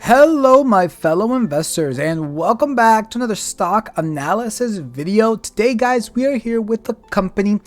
Hello my fellow investors and welcome back to another stock analysis video. Today guys, we are here with the company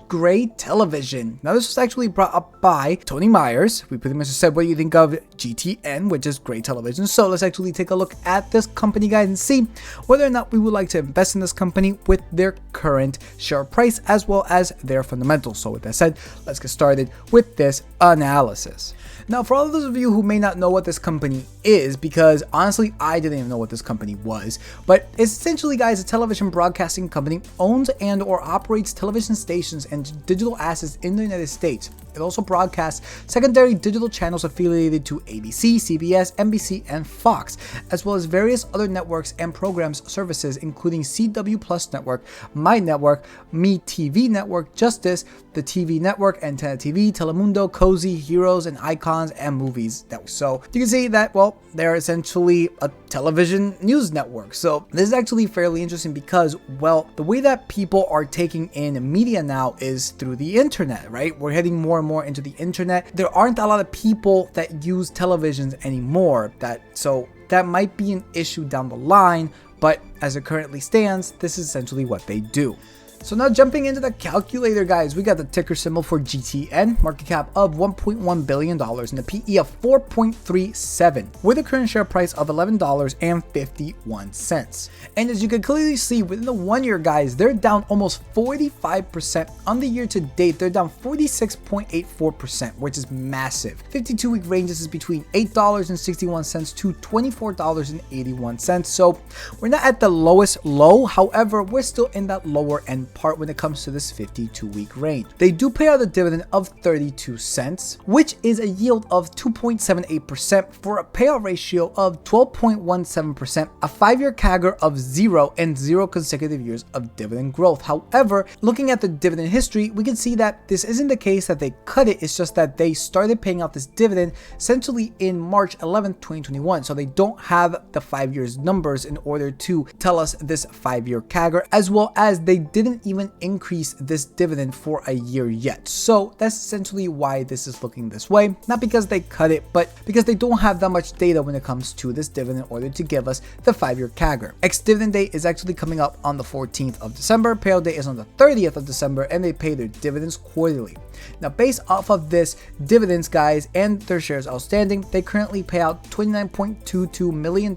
Gray Television. Now this was actually brought up by Tony Myers. We pretty much said what do you think of GTN, which is Gray Television. So let's actually take a look at this company guys and see whether or not we would like to invest in this company with their current share price as well as their fundamentals. So with that said, let's get started with this analysis. Now, for all of those of you who may not know what this company is, because honestly, I didn't even know what this company was, but it's essentially, guys, a television broadcasting company owns and or operates television stations and digital assets in the United States. It also broadcasts secondary digital channels affiliated to ABC, CBS, NBC, and Fox, as well as various other networks and programs services, including CW Plus Network, My Network, Me TV Network, Justice, the TV Network, Antenna TV, Telemundo, Cozy, Heroes, and Icons, and Movies. So you can see that, well, they're essentially a television news network. So this is actually fairly interesting because, well, the way that people are taking in media now is through the internet, right? We're heading more and more into the internet. There aren't a lot of people that use televisions anymore, so that might be an issue down the line, but as it currently stands, this is essentially what they do. So now jumping into the calculator guys, we got the ticker symbol for GTN, market cap of $1.1 billion and a PE of 4.37 with a current share price of $11.51. And as you can clearly see within the 1 year guys, they're down almost 45%. On the year to date, they're down 46.84%, which is massive. 52-week ranges is between $8.61 to $24.81. So we're not at the lowest low, however, we're still in that lower end part when it comes to this 52-week range. They do pay out a dividend of 32 cents, which is a yield of 2.78% for a payout ratio of 12.17%, a 5-year CAGR of 0 and 0 consecutive years of dividend growth. However, looking at the dividend history, we can see that this isn't the case that they cut it, it's just that they started paying out this dividend essentially in March 11th, 2021. So they don't have the 5 years numbers in order to tell us this 5-year CAGR, as well as they didn't even increase this dividend for a year yet. So that's essentially why this is looking this way. Not because they cut it, but because they don't have that much data when it comes to this dividend in order to give us the 5-year CAGR. Ex-dividend date is actually coming up on the 14th of December. Payout date is on the 30th of December, and they pay their dividends quarterly. Now, based off of this dividends, guys, and their shares outstanding, they currently pay out $29.22 million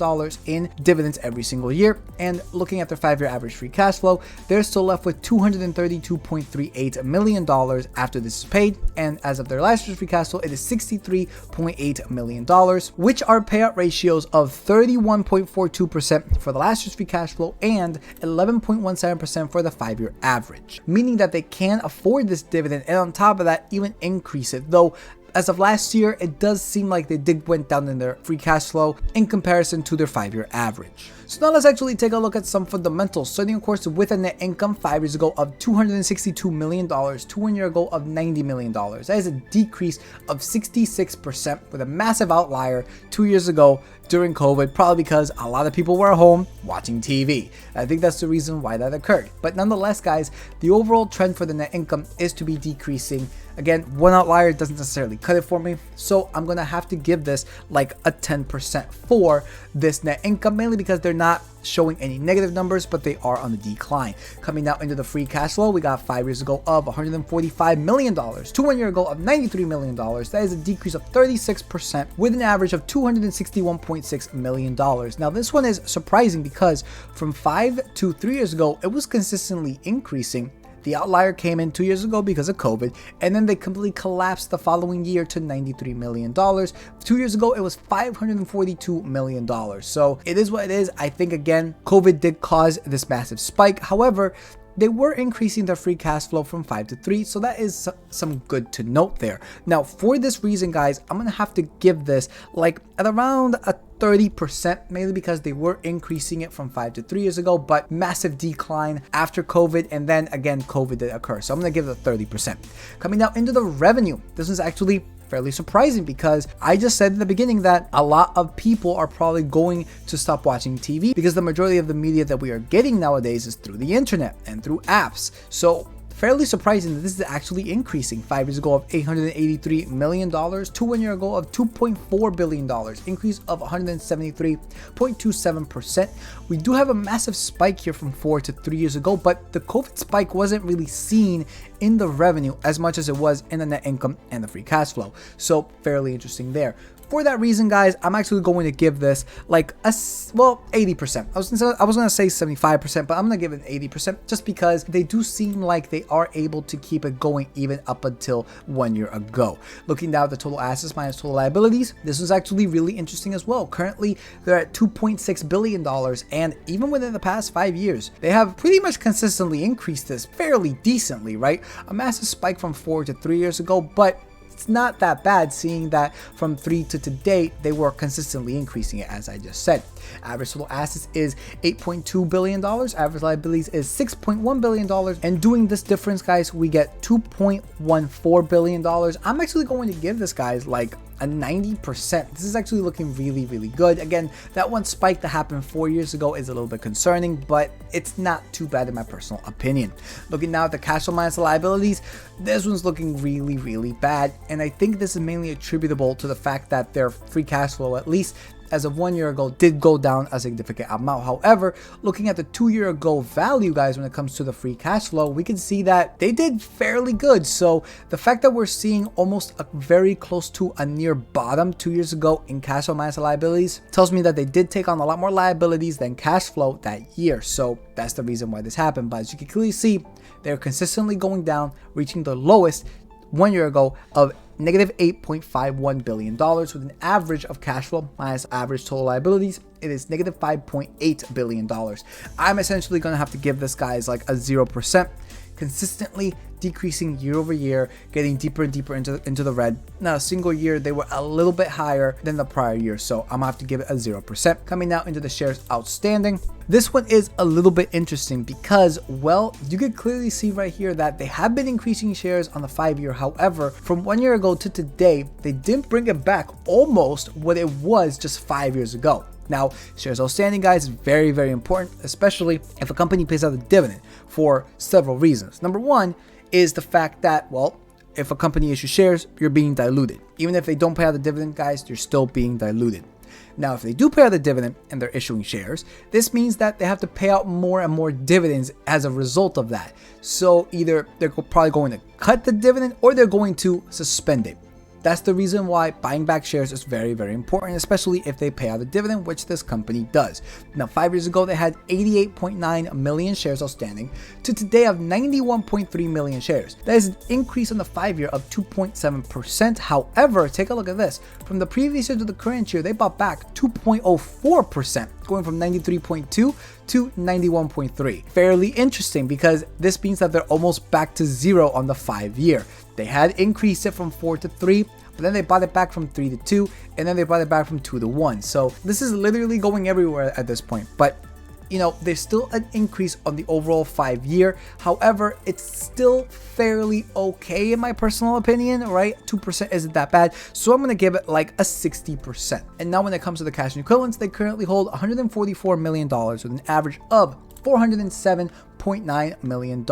in dividends every single year. And looking at their 5-year average free cash flow, they're still left with $232.38 million after this is paid. And as of their last year's free cash flow, it is $63.8 million, which are payout ratios of 31.42% for the last year's free cash flow and 11.17% for the 5-year average, meaning that they can afford this dividend and on top of that even increase it, though as of last year, it does seem like they went down in their free cash flow in comparison to their 5-year average. So now let's actually take a look at some fundamentals, starting of course with a net income 5 years ago of $262 million to 1 year ago of $90 million. That is a decrease of 66% with a massive outlier 2 years ago during COVID, probably because a lot of people were at home watching TV. I think that's the reason why that occurred. But nonetheless, guys, the overall trend for the net income is to be decreasing. Again, one outlier doesn't necessarily cut it for me, so I'm gonna have to give this like a 10% for this net income, mainly because they're not showing any negative numbers, but they are on the decline. Coming now into the free cash flow, we got 5 years ago of $145 million to 1 year ago of $93 million. That is a decrease of 36% with an average of $261.6 million. Now this one is surprising because from 5 to 3 years ago, it was consistently increasing. The outlier came in 2 years ago because of COVID, and then they completely collapsed the following year to $93 million. 2 years ago, it was $542 million. So it is what it is. I think, again, COVID did cause this massive spike. However, they were increasing their free cash flow from 5 to 3, so that is some good to note there. Now, for this reason, guys, I'm going to have to give this like at around a 30%, mainly because they were increasing it from 5 to 3 years ago, but massive decline after COVID, and then again, COVID did occur. So I'm going to give it a 30%. Coming now into the revenue, this is actually fairly surprising because I just said in the beginning that a lot of people are probably going to stop watching TV because the majority of the media that we are getting nowadays is through the internet and through apps. So fairly surprising that this is actually increasing. 5 years ago of $883 million to 1 year ago of $2.4 billion, increase of 173.27%. We do have a massive spike here from 4 to 3 years ago, but the COVID spike wasn't really seen in the revenue as much as it was in the net income and the free cash flow. So fairly interesting there. For that reason, guys, I'm actually going to give this like 80%. I was gonna say 75%, but I'm gonna give it 80% just because they do seem like they are able to keep it going even up until 1 year ago. Looking down at the total assets minus total liabilities, this was actually really interesting as well. Currently, they're at $2.6 billion, and even within the past 5 years, they have pretty much consistently increased this fairly decently, right? A massive spike from 4 to 3 years ago, but it's not that bad, seeing that from 3 to today, they were consistently increasing it, as I just said. Average total assets is $8.2 billion. Average liabilities is $6.1 billion. And doing this difference, guys, we get $2.14 billion. I'm actually going to give this, guys, like a 90%. This is actually looking really, really good. Again, that one spike that happened 4 years ago is a little bit concerning, but it's not too bad in my personal opinion. Looking now at the cash flow minus the liabilities, this one's looking really, really bad. And I think this is mainly attributable to the fact that their free cash flow, at least as of 1 year ago, did go down a significant amount. However, looking at the 2 year ago value, guys, when it comes to the free cash flow, we can see that they did fairly good. So the fact that we're seeing almost a very close to a near bottom 2 years ago in cash flow minus liabilities tells me that they did take on a lot more liabilities than cash flow that year. So that's the reason why this happened. But as you can clearly see, they're consistently going down, reaching the lowest 1 year ago of negative $8.51 billion with an average of cash flow minus average total liabilities. It is negative $5.8 billion. I'm essentially going to have to give this, guys, like a 0%. Consistently decreasing year over year, getting deeper and deeper into the red. Now, a single year, they were a little bit higher than the prior year, so I'm gonna have to give it a 0%. Coming now into the shares outstanding. This one is a little bit interesting because, well, you can clearly see right here that they have been increasing shares on the 5 year. However, from 1 year ago to today, they didn't bring it back almost what it was just 5 years ago. Now, shares outstanding, guys, is very, very important, especially if a company pays out a dividend for several reasons. Number one is the fact that, well, if a company issues shares, you're being diluted. Even if they don't pay out the dividend, guys, you're still being diluted. Now, if they do pay out the dividend and they're issuing shares, this means that they have to pay out more and more dividends as a result of that. So either they're probably going to cut the dividend or they're going to suspend it. That's the reason why buying back shares is very, very important, especially if they pay out a dividend, which this company does. Now, 5 years ago, they had 88.9 million shares outstanding to today of 91.3 million shares. That is an increase on the 5 year of 2.7%. However, take a look at this. From the previous year to the current year, they bought back 2.04%, going from 93.2 to 91.3. Fairly interesting because this means that they're almost back to zero on the 5 year. They had increased it from 4 to 3, but then they bought it back from 3 to 2, and then they bought it back from 2 to 1. So this is literally going everywhere at this point. But, you know, there's still an increase on the overall 5 year. However, it's still fairly okay in my personal opinion, right? 2% isn't that bad. So I'm going to give it like a 60%. And now when it comes to the cash and equivalents, they currently hold $144 million with an average of $407.9 million.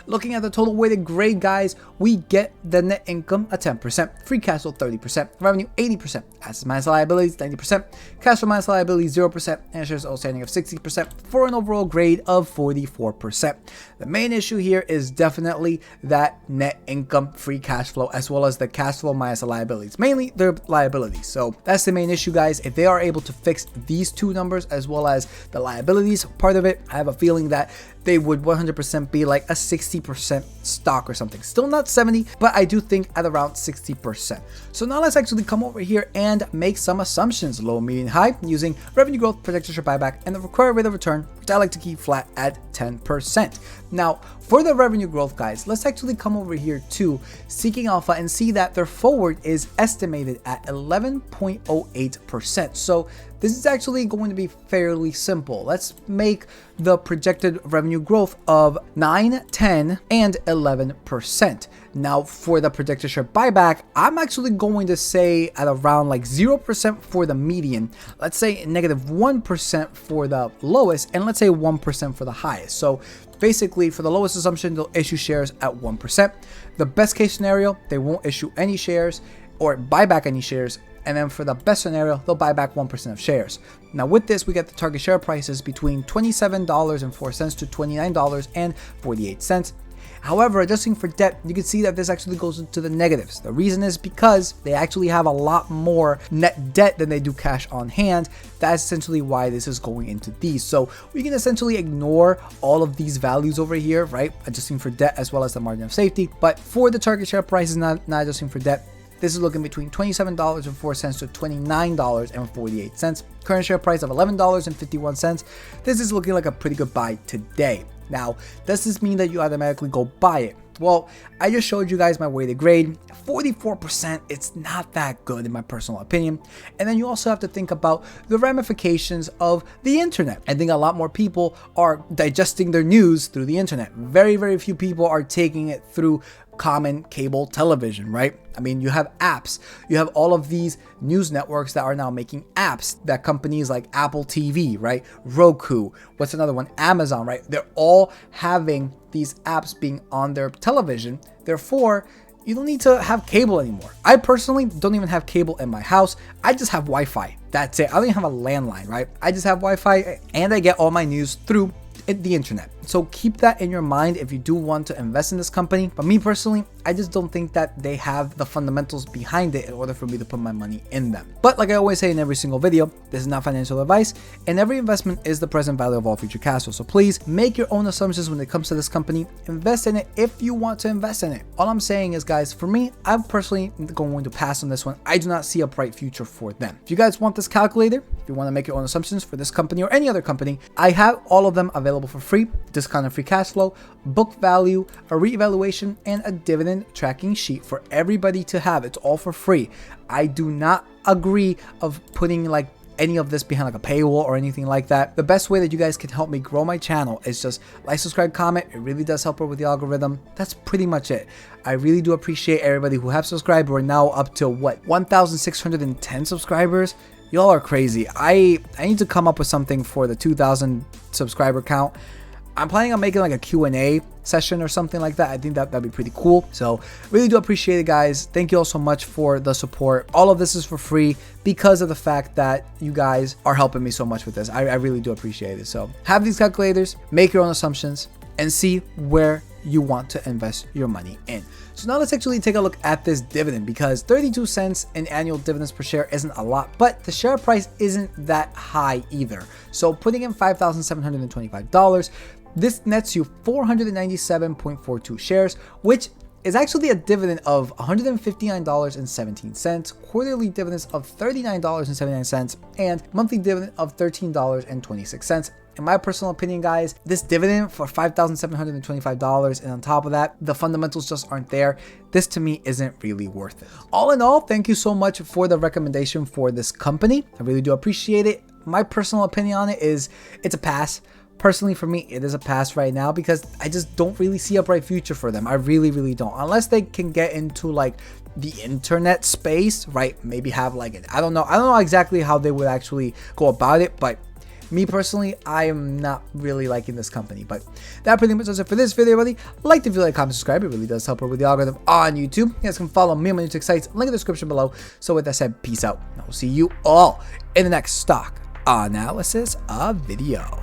Looking at the total weighted grade, guys, we get the net income at 10%, free cash flow 30%, revenue 80%, assets minus liabilities 90%, cash flow minus liabilities 0%, and shares outstanding of 60% for an overall grade of 44%. The main issue here is definitely that net income, free cash flow, as well as the cash flow minus the liabilities, mainly their liabilities. So that's the main issue, guys. If they are able to fix these two numbers as well as the liabilities part of it, I have a feeling that they would 100% be like a 60% stock or something. Still not 70, but I do think at around 60%. So now let's actually come over here and make some assumptions. Low, medium, high, using revenue growth, projected share buyback, and the required rate of return, which I like to keep flat at 10%. Now, for the revenue growth, guys, let's actually come over here to Seeking Alpha and see that their forward is estimated at 11.08%. So this is actually going to be fairly simple. Let's make the projected revenue growth of 9, 10, and 11%. Now, for the projected share buyback, I'm actually going to say at around like 0% for the median, let's say -1% for the lowest, and let's say 1% for the highest. So basically, for the lowest assumption, they'll issue shares at 1%. The best case scenario, they won't issue any shares or buy back any shares. And then for the best scenario, they'll buy back 1% of shares. Now with this, we get the target share prices between $27.04 to $29.48. However, adjusting for debt, you can see that this actually goes into the negatives. The reason is because they actually have a lot more net debt than they do cash on hand. That's essentially why this is going into these. So we can essentially ignore all of these values over here, right? Adjusting for debt as well as the margin of safety. But for the target share prices, not adjusting for debt, this is looking between $27.04 to $29.48. Current share price of $11.51. This is looking like a pretty good buy today. Now, does this mean that you automatically go buy it? Well, I just showed you guys my weighted grade. 44%, it's not that good in my personal opinion. And then you also have to think about the ramifications of the internet. I think a lot more people are digesting their news through the internet. Very, very few people are taking it through common cable television, right? I mean, you have apps, you have all of these news networks that are now making apps that companies like Apple TV, right? Roku, what's another one? Amazon, right? They're all having these apps being on their television. Therefore, you don't need to have cable anymore. I personally don't even have cable in my house. I just have Wi-Fi. That's it. I don't even have a landline, right? I just have Wi-Fi and I get all my news through the internet. So keep that in your mind if you do want to invest in this company. But me personally, I just don't think that they have the fundamentals behind it in order for me to put my money in them. But like I always say in every single video, this is not financial advice, and every investment is the present value of all future cash flow. So please make your own assumptions when it comes to this company. Invest in it if you want to invest in it. All I'm saying is, guys, for me, I'm personally going to pass on this one. I do not see a bright future for them. If you guys want this calculator, if you want to make your own assumptions for this company or any other company, I have all of them available for free. Discounted free cash flow, book value, a reevaluation, and a dividend tracking sheet for everybody to have. It's all for free. I do not agree of putting like any of this behind like a paywall or anything like that. The best way that you guys can help me grow my channel is just like, subscribe, comment. It really does help her with the algorithm. That's pretty much it. I really do appreciate everybody who have subscribed. We're now up to what, 1,610 subscribers. Y'all are crazy. I need to come up with something for the 2,000 subscriber count. I'm planning on making like a Q&A session or something like that. I think that'd be pretty cool. So really do appreciate it, guys. Thank you all so much for the support. All of this is for free because of the fact that you guys are helping me so much with this. I really do appreciate it. So have these calculators, make your own assumptions, and see where you want to invest your money in. So now let's actually take a look at this dividend, because 32 cents in annual dividends per share isn't a lot, but the share price isn't that high either. So putting in $5,725, this nets you 497.42 shares, which is actually a dividend of $159.17, quarterly dividends of $39.79, and monthly dividend of $13.26. In my personal opinion, guys, this dividend for $5,725, and on top of that, the fundamentals just aren't there. This to me isn't really worth it. All in all, thank you so much for the recommendation for this company. I really do appreciate it. My personal opinion on it is it's a pass. Personally, for me, it is a pass right now because I just don't really see a bright future for them. I really, really don't. Unless they can get into like the internet space, right? Maybe have like an, I don't know exactly how they would actually go about it, but me personally, I am not really liking this company. But that pretty much does it for this video, everybody. Like the video, like, comment, subscribe. It really does help her with the algorithm on YouTube. You guys can follow me on my YouTube sites. Link in the description below. So with that said, peace out. I will see you all in the next stock analysis video.